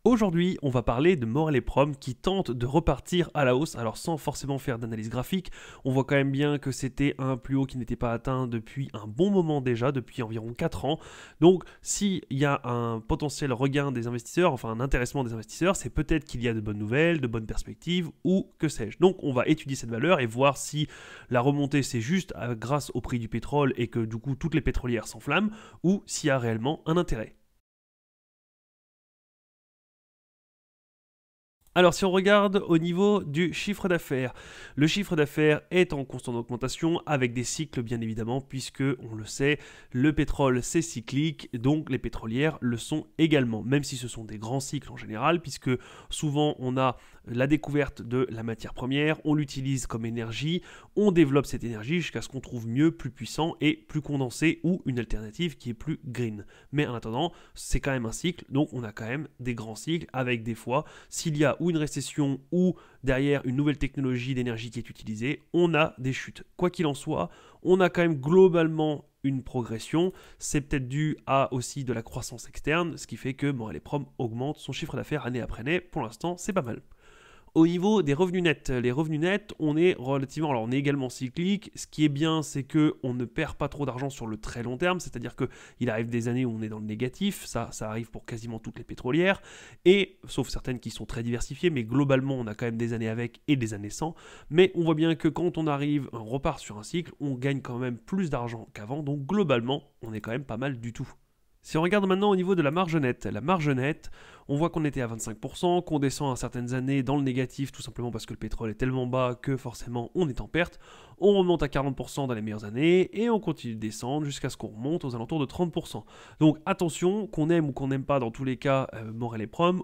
Aujourd'hui, on va parler de Morel et Prom qui tentent de repartir à la hausse, alors sans forcément faire d'analyse graphique. On voit quand même bien que c'était un plus haut qui n'était pas atteint depuis un bon moment déjà, depuis environ 4 ans. Donc s'il y a un potentiel regain des investisseurs, enfin un intéressement des investisseurs, c'est peut-être qu'il y a de bonnes nouvelles, de bonnes perspectives ou que sais-je. Donc on va étudier cette valeur et voir si la remontée c'est juste grâce au prix du pétrole et que du coup toutes les pétrolières s'enflamment ou s'il y a réellement un intérêt. Alors si on regarde au niveau du chiffre d'affaires, le chiffre d'affaires est en constante augmentation avec des cycles bien évidemment puisque on le sait, le pétrole c'est cyclique donc les pétrolières le sont également, même si ce sont des grands cycles en général puisque souvent on a la découverte de la matière première, on l'utilise comme énergie, on développe cette énergie jusqu'à ce qu'on trouve mieux, plus puissant et plus condensé ou une alternative qui est plus green. Mais en attendant, c'est quand même un cycle, donc on a quand même des grands cycles avec des fois, s'il y a ou une récession ou derrière une nouvelle technologie d'énergie qui est utilisée, on a des chutes. Quoi qu'il en soit, on a quand même globalement une progression. C'est peut-être dû à aussi de la croissance externe, ce qui fait que Morel et Prom augmente son chiffre d'affaires année après année. Pour l'instant, c'est pas mal. Au niveau des revenus nets, les revenus nets, on est relativement, alors on est également cyclique. Ce qui est bien, c'est que on ne perd pas trop d'argent sur le très long terme, c'est-à-dire que il arrive des années où on est dans le négatif, ça arrive pour quasiment toutes les pétrolières, et sauf certaines qui sont très diversifiées, mais globalement on a quand même des années avec et des années sans. Mais on voit bien que quand on repart sur un cycle, on gagne quand même plus d'argent qu'avant, donc globalement on est quand même pas mal du tout. Si on regarde maintenant au niveau de la marge nette, on voit qu'on était à 25%, qu'on descend à certaines années dans le négatif, tout simplement parce que le pétrole est tellement bas que forcément on est en perte. On remonte à 40% dans les meilleures années et on continue de descendre jusqu'à ce qu'on remonte aux alentours de 30%. Donc attention, qu'on aime ou qu'on n'aime pas dans tous les cas Morel et Prom,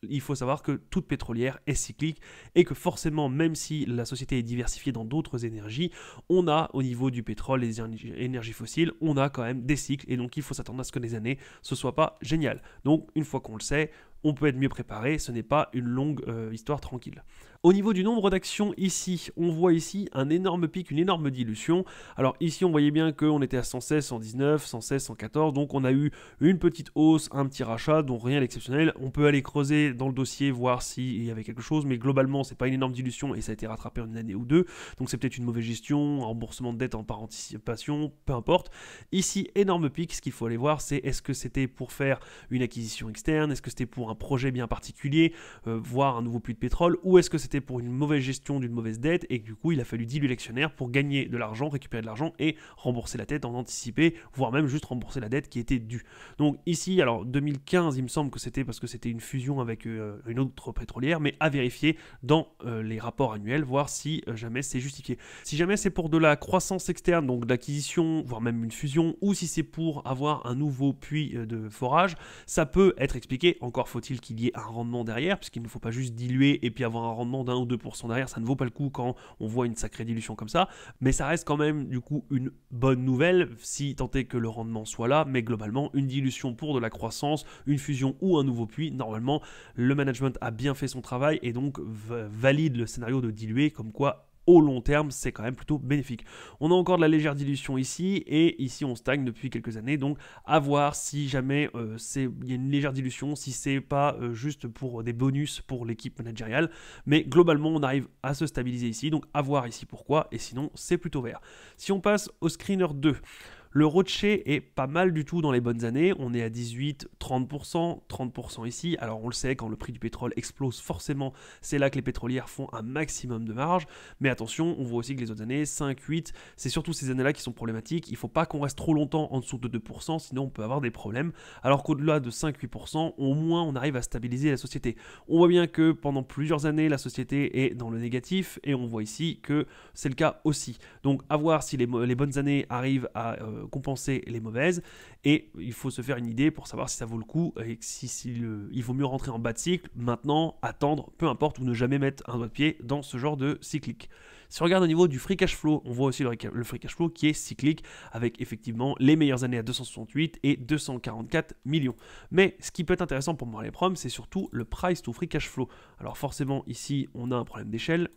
il faut savoir que toute pétrolière est cyclique et que forcément, même si la société est diversifiée dans d'autres énergies, on a au niveau du pétrole, les énergies fossiles, on a quand même des cycles et donc il faut s'attendre à ce que les années ce soit pas génial. Donc une fois qu'on le sait, on peut être mieux préparé, ce n'est pas une longue histoire tranquille. Au niveau du nombre d'actions ici, on voit ici un énorme pic, une énorme dilution. Alors ici on voyait bien qu'on était à 116, 119, 116, 114, donc on a eu une petite hausse, un petit rachat, donc rien d'exceptionnel. On peut aller creuser dans le dossier, voir s'il y avait quelque chose, mais globalement c'est pas une énorme dilution et ça a été rattrapé en une année ou deux, donc c'est peut-être une mauvaise gestion, un remboursement de dette par anticipation, peu importe. Ici, énorme pic, ce qu'il faut aller voir c'est est-ce que c'était pour faire une acquisition externe, est-ce que c'était pour un projet bien particulier, voir un nouveau puits de pétrole, ou est-ce que c'était pour une mauvaise gestion d'une mauvaise dette et que du coup il a fallu diluer l'actionnaire pour gagner de l'argent, récupérer de l'argent et rembourser la dette en anticipé, voire même juste rembourser la dette qui était due. Donc ici, alors 2015 il me semble que c'était parce que c'était une fusion avec une autre pétrolière, mais à vérifier dans les rapports annuels, voir si jamais c'est justifié. Si jamais c'est pour de la croissance externe, donc de l'acquisition, voire même une fusion, ou si c'est pour avoir un nouveau puits de forage, ça peut être expliqué, encore faut-il qu'il y ait un rendement derrière, puisqu'il ne faut pas juste diluer et puis avoir un rendement d'1 ou 2% derrière, ça ne vaut pas le coup quand on voit une sacrée dilution comme ça, mais ça reste quand même du coup une bonne nouvelle, si tant est que le rendement soit là, mais globalement une dilution pour de la croissance, une fusion ou un nouveau puits, normalement le management a bien fait son travail et donc valide le scénario de diluer, comme quoi au long terme, c'est quand même plutôt bénéfique. On a encore de la légère dilution ici, et ici on stagne depuis quelques années, donc à voir si jamais il y a une légère dilution, si c'est pas juste pour des bonus pour l'équipe managériale, mais globalement on arrive à se stabiliser ici, donc à voir ici pourquoi, et sinon c'est plutôt vert. Si on passe au screener 2, le rocher est pas mal du tout dans les bonnes années, on est à 18, 30%, 30% ici, alors on le sait, quand le prix du pétrole explose, forcément c'est là que les pétrolières font un maximum de marge, mais attention, on voit aussi que les autres années, 5, 8, c'est surtout ces années-là qui sont problématiques, il ne faut pas qu'on reste trop longtemps en dessous de 2%, sinon on peut avoir des problèmes, alors qu'au-delà de 5-8%, au moins on arrive à stabiliser la société. On voit bien que pendant plusieurs années, la société est dans le négatif, et on voit ici que c'est le cas aussi. Donc à voir si les bonnes années arrivent à compenser les mauvaises, et il faut se faire une idée pour savoir si ça vaut le coup et il vaut mieux rentrer en bas de cycle, maintenant, attendre, peu importe, ou ne jamais mettre un doigt de pied dans ce genre de cyclique. Si on regarde au niveau du free cash flow, on voit aussi le free cash flow qui est cyclique avec effectivement les meilleures années à 268 et 244 millions. Mais ce qui peut être intéressant pour Morel et Prom, c'est surtout le price to free cash flow. Alors forcément ici on a un problème d'échelle.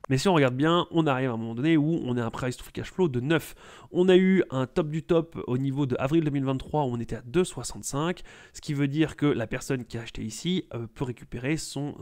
Mais si on regarde bien, on arrive à un moment donné où on a un price to free cash flow de 9. On a eu un top du top au niveau de avril 2023 où on était à 2,65, ce qui veut dire que la personne qui a acheté ici peut récupérer son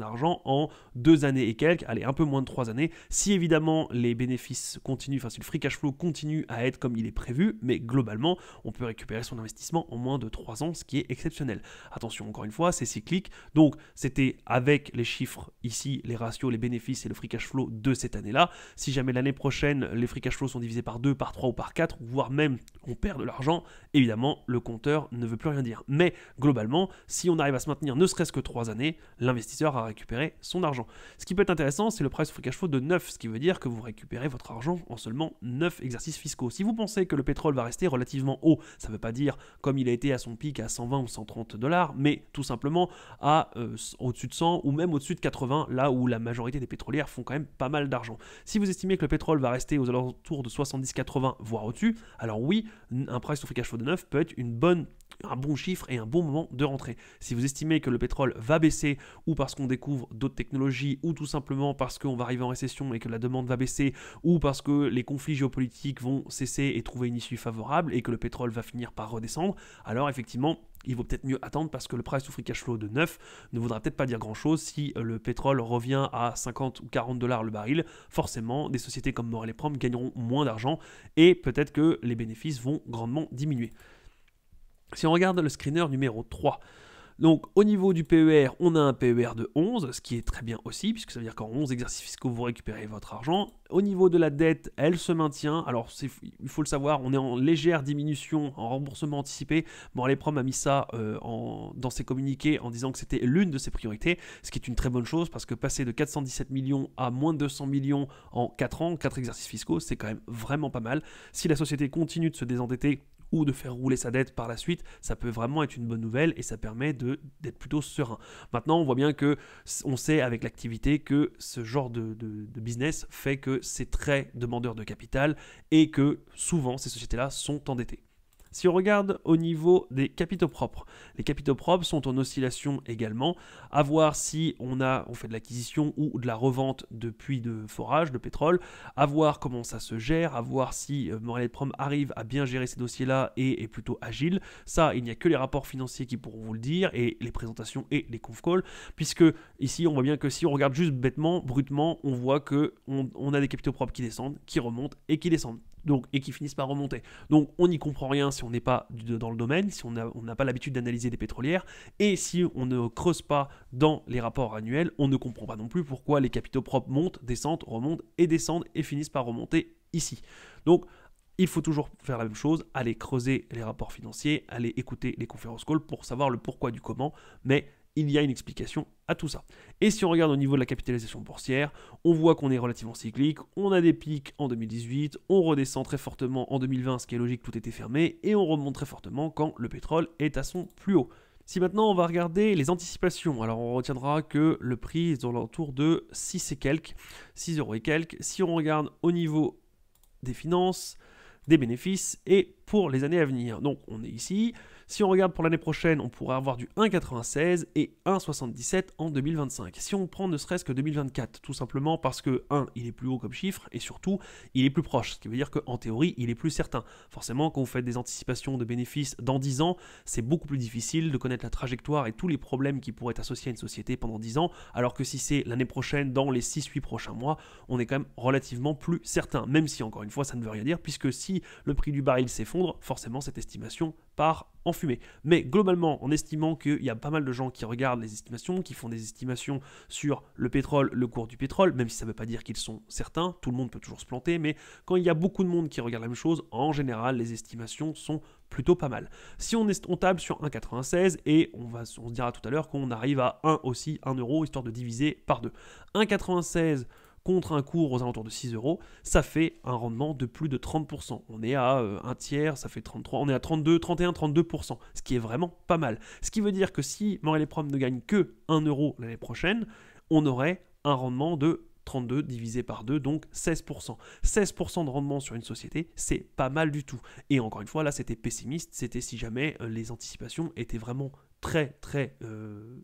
argent en 2 années et quelques, allez, un peu moins de 3 années, si évidemment les bénéfices continuent, enfin si le free cash flow continue à être comme il est prévu, mais globalement, on peut récupérer son investissement en moins de 3 ans, ce qui est exceptionnel. Attention, encore une fois, c'est cyclique, donc c'était avec les chiffres ici, les ratios, les bénéfices et le free cash flow de cette année-là. Si jamais l'année prochaine, les free cash flow sont divisés par 2, par 3 ou par 4, voire même on perd de l'argent, évidemment, le compteur ne veut plus rien dire. Mais globalement, si on arrive à se maintenir ne serait-ce que 3 années, l'investisseur a récupéré son argent. Ce qui peut être intéressant, c'est le price to free cash flow de 9, ce qui veut dire que vous récupérez votre argent en seulement 9 exercices fiscaux. Si vous pensez que le pétrole va rester relativement haut, ça ne veut pas dire comme il a été à son pic à 120 ou 130 $, mais tout simplement à au-dessus de 100 ou même au-dessus de 80, là où la majorité des pétrolières font quand même pas mal d'argent. Si vous estimez que le pétrole va rester aux alentours de 70-80, voire au-dessus, alors oui, un price to free cash flow de 9 peut être un bon chiffre et un bon moment de rentrée. Si vous estimez que le pétrole va baisser ou parce qu'on découvre d'autres technologies ou tout simplement parce qu'on va arriver en récession et que la demande va baisser ou parce que les conflits géopolitiques vont cesser et trouver une issue favorable et que le pétrole va finir par redescendre, alors effectivement, il vaut peut-être mieux attendre parce que le price to free cash flow de 9 ne voudra peut-être pas dire grand-chose si le pétrole revient à 50 ou 40 $ le baril. Forcément, des sociétés comme Morel et Prom gagneront moins d'argent et peut-être que les bénéfices vont grandement diminuer. Si on regarde le screener numéro 3, donc au niveau du PER, on a un PER de 11, ce qui est très bien aussi, puisque ça veut dire qu'en 11 exercices fiscaux, vous récupérez votre argent. Au niveau de la dette, elle se maintient. Alors il faut le savoir, on est en légère diminution, en remboursement anticipé. Bon, les Prom a mis ça dans ses communiqués en disant que c'était l'une de ses priorités, ce qui est une très bonne chose, parce que passer de 417 millions à moins de 200 millions en 4 ans, 4 exercices fiscaux, c'est quand même vraiment pas mal. Si la société continue de se désendetter, ou de faire rouler sa dette par la suite, ça peut vraiment être une bonne nouvelle et ça permet d'être plutôt serein. Maintenant, on voit bien que on sait avec l'activité que ce genre de business fait que c'est très demandeur de capital et que souvent ces sociétés-là sont endettées. Si on regarde au niveau des capitaux propres, les capitaux propres sont en oscillation également, à voir si on fait de l'acquisition ou de la revente de puits de forage, de pétrole, à voir comment ça se gère, à voir si Morel & Prom arrive à bien gérer ces dossiers-là et est plutôt agile. Ça, il n'y a que les rapports financiers qui pourront vous le dire, et les présentations et les conf calls, puisque ici, on voit bien que si on regarde juste bêtement, brutement, on voit qu'on a des capitaux propres qui descendent, qui remontent et qui descendent. Donc, et qui finissent par remonter. Donc on n'y comprend rien si on n'est pas dans le domaine, si on n'a pas l'habitude d'analyser des pétrolières, et si on ne creuse pas dans les rapports annuels, on ne comprend pas non plus pourquoi les capitaux propres montent, descendent, remontent et descendent et finissent par remonter ici. Donc il faut toujours faire la même chose, aller creuser les rapports financiers, aller écouter les conférences calls pour savoir le pourquoi du comment, mais il y a une explication à tout ça. Et si on regarde au niveau de la capitalisation boursière, on voit qu'on est relativement cyclique, on a des pics en 2018, on redescend très fortement en 2020, ce qui est logique, tout était fermé, et on remonte très fortement quand le pétrole est à son plus haut. Si maintenant on va regarder les anticipations, alors on retiendra que le prix est autour de 6 et quelques, 6 € et quelques. Si on regarde au niveau des finances, des bénéfices et pour les années à venir. Donc on est ici. Si on regarde pour l'année prochaine, on pourrait avoir du 1,96 et 1,77 en 2025. Si on prend ne serait-ce que 2024, tout simplement parce que 1, il est plus haut comme chiffre et surtout, il est plus proche. Ce qui veut dire qu'en théorie, il est plus certain. Forcément, quand vous faites des anticipations de bénéfices dans 10 ans, c'est beaucoup plus difficile de connaître la trajectoire et tous les problèmes qui pourraient être associés à une société pendant 10 ans, alors que si c'est l'année prochaine, dans les 6-8 prochains mois, on est quand même relativement plus certain. Même si, encore une fois, ça ne veut rien dire, puisque si le prix du baril s'effondre, forcément, cette estimation part en fumée. Mais globalement, en estimant qu'il y a pas mal de gens qui regardent les estimations, qui font des estimations sur le pétrole, le cours du pétrole, même si ça ne veut pas dire qu'ils sont certains, tout le monde peut toujours se planter, mais quand il y a beaucoup de monde qui regarde la même chose, en général, les estimations sont plutôt pas mal. Si on table sur 1,96 et on se dira tout à l'heure qu'on arrive à 1 aussi, 1 €, histoire de diviser par 2. 1,96 contre un cours aux alentours de 6 €, ça fait un rendement de plus de 30%. On est à un tiers, ça fait 33, on est à 31-32%, ce qui est vraiment pas mal. Ce qui veut dire que si Morel & Prom ne gagne que 1 € l'année prochaine, on aurait un rendement de 32 divisé par 2, donc 16%. 16% de rendement sur une société, c'est pas mal du tout. Et encore une fois, là, c'était pessimiste, c'était si jamais les anticipations étaient vraiment très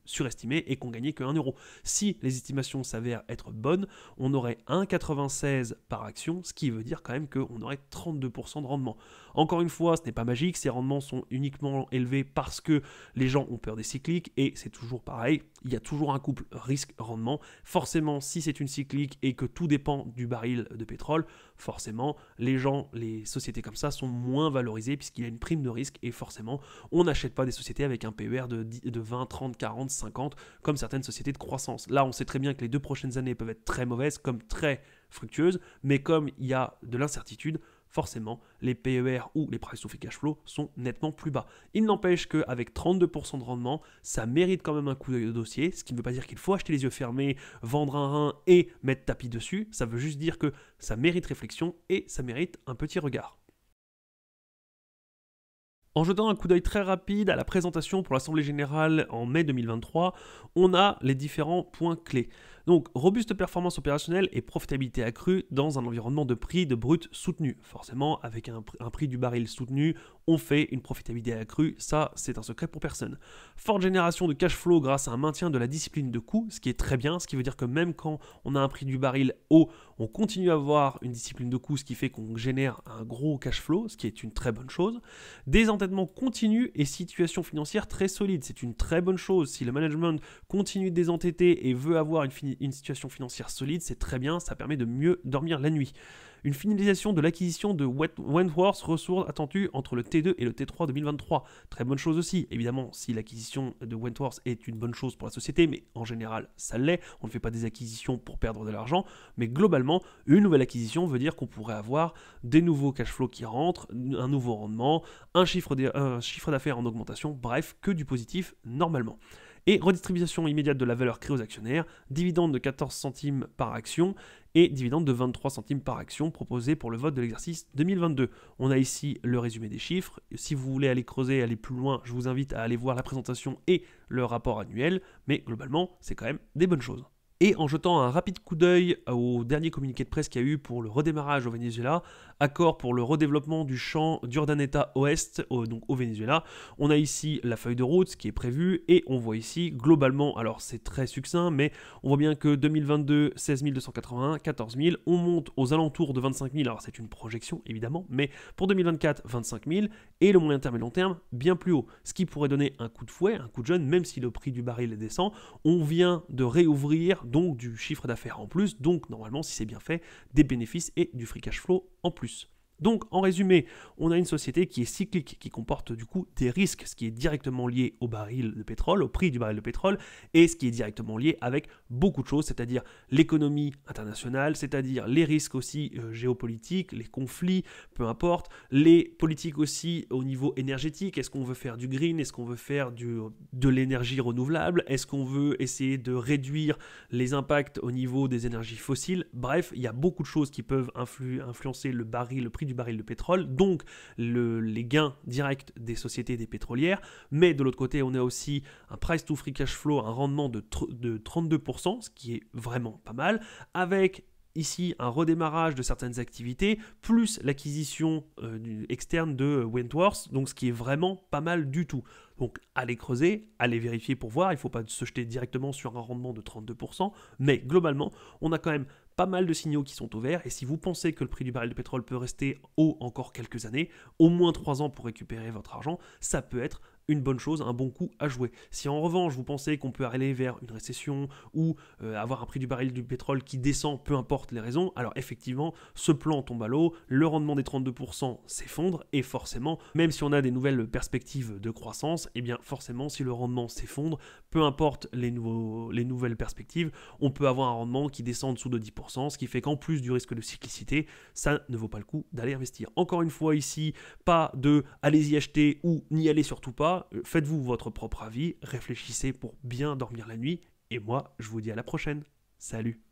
surestimés et qu'on gagnait que 1 euro. Si les estimations s'avèrent être bonnes, on aurait 1,96 par action, ce qui veut dire quand même qu'on aurait 32% de rendement. Encore une fois, ce n'est pas magique, ces rendements sont uniquement élevés parce que les gens ont peur des cycliques et c'est toujours pareil, il y a toujours un couple risque-rendement. Forcément, si c'est une cyclique et que tout dépend du baril de pétrole, forcément, les sociétés comme ça sont moins valorisées puisqu'il y a une prime de risque et forcément, on n'achète pas des sociétés avec un PER de 20, 30, 40, 50 comme certaines sociétés de croissance. Là, on sait très bien que les 2 prochaines années peuvent être très mauvaises comme très fructueuses, mais comme il y a de l'incertitude, forcément, les PER ou les price to free cash flow sont nettement plus bas. Il n'empêche qu'avec 32% de rendement, ça mérite quand même un coup d'œil au dossier, ce qui ne veut pas dire qu'il faut acheter les yeux fermés, vendre un rein et mettre tapis dessus, ça veut juste dire que ça mérite réflexion et ça mérite un petit regard. En jetant un coup d'œil très rapide à la présentation pour l'Assemblée Générale en mai 2023, on a les différents points clés. Donc, robuste performance opérationnelle et profitabilité accrue dans un environnement de prix de brut soutenu. Forcément, avec un prix du baril soutenu, on fait une profitabilité accrue, ça c'est un secret pour personne. Forte génération de cash flow grâce à un maintien de la discipline de coût, ce qui est très bien, ce qui veut dire que même quand on a un prix du baril haut, on continue à avoir une discipline de coût, ce qui fait qu'on génère un gros cash flow, ce qui est une très bonne chose. Désendettement continu et situation financière très solide, c'est une très bonne chose. Si le management continue de désendetter et veut avoir une situation financière solide, c'est très bien, ça permet de mieux dormir la nuit. Une finalisation de l'acquisition de Wentworth Resources attendue entre le T2 et le T3 2023. Très bonne chose aussi. Évidemment, si l'acquisition de Wentworth est une bonne chose pour la société, mais en général, ça l'est. On ne fait pas des acquisitions pour perdre de l'argent. Mais globalement, une nouvelle acquisition veut dire qu'on pourrait avoir des nouveaux cash flows qui rentrent, un nouveau rendement, un chiffre d'affaires en augmentation, bref, que du positif normalement. Et redistribution immédiate de la valeur créée aux actionnaires, dividende de 14 centimes par action et dividende de 23 centimes par action proposé pour le vote de l'exercice 2022. On a ici le résumé des chiffres. Si vous voulez aller creuser, aller plus loin, je vous invite à aller voir la présentation et le rapport annuel, mais globalement, c'est quand même des bonnes choses. Et en jetant un rapide coup d'œil au dernier communiqué de presse qu'il y a eu pour le redémarrage au Venezuela, accord pour le redéveloppement du champ d'Urdaneta Oest, donc au Venezuela, on a ici la feuille de route qui est prévue et on voit ici globalement, alors c'est très succinct, mais on voit bien que 2022, 16 281, 14 000, on monte aux alentours de 25 000, alors c'est une projection évidemment, mais pour 2024, 25 000, et le moyen terme et long terme, bien plus haut, ce qui pourrait donner un coup de fouet, un coup de jeune, même si le prix du baril descend, on vient de réouvrir donc du chiffre d'affaires en plus, donc normalement si c'est bien fait, des bénéfices et du free cash flow en plus. Donc en résumé, on a une société qui est cyclique, qui comporte du coup des risques, ce qui est directement lié au baril de pétrole, au prix du baril de pétrole, et ce qui est directement lié avec beaucoup de choses, c'est-à-dire l'économie internationale, c'est-à-dire les risques aussi géopolitiques, les conflits, peu importe, les politiques aussi au niveau énergétique, est-ce qu'on veut faire du green, est-ce qu'on veut faire de l'énergie renouvelable, est-ce qu'on veut essayer de réduire les impacts au niveau des énergies fossiles, bref, il y a beaucoup de choses qui peuvent influencer le prix du baril de pétrole, donc les gains directs des sociétés des pétrolières, mais de l'autre côté, on a aussi un price to free cash flow, un rendement de 32%, ce qui est vraiment pas mal, avec ici un redémarrage de certaines activités, plus l'acquisition externe de Wentworth, donc ce qui est vraiment pas mal du tout. Donc allez creuser, allez vérifier pour voir, il ne faut pas se jeter directement sur un rendement de 32%, mais globalement, on a quand même pas mal de signaux qui sont au vert, et si vous pensez que le prix du baril de pétrole peut rester haut encore quelques années, au moins 3 ans pour récupérer votre argent, ça peut être une bonne chose, un bon coup à jouer. Si en revanche vous pensez qu'on peut aller vers une récession ou avoir un prix du baril du pétrole qui descend, peu importe les raisons, alors effectivement ce plan tombe à l'eau, le rendement des 32% s'effondre et forcément, même si on a des nouvelles perspectives de croissance, et bien forcément si le rendement s'effondre, peu importe les nouvelles perspectives, on peut avoir un rendement qui descend en dessous de 10%, ce qui fait qu'en plus du risque de cyclicité, ça ne vaut pas le coup d'aller investir. Encore une fois ici, pas de allez-y acheter ou n'y allez surtout pas, faites-vous votre propre avis, réfléchissez pour bien dormir la nuit, et moi je vous dis à la prochaine. Salut!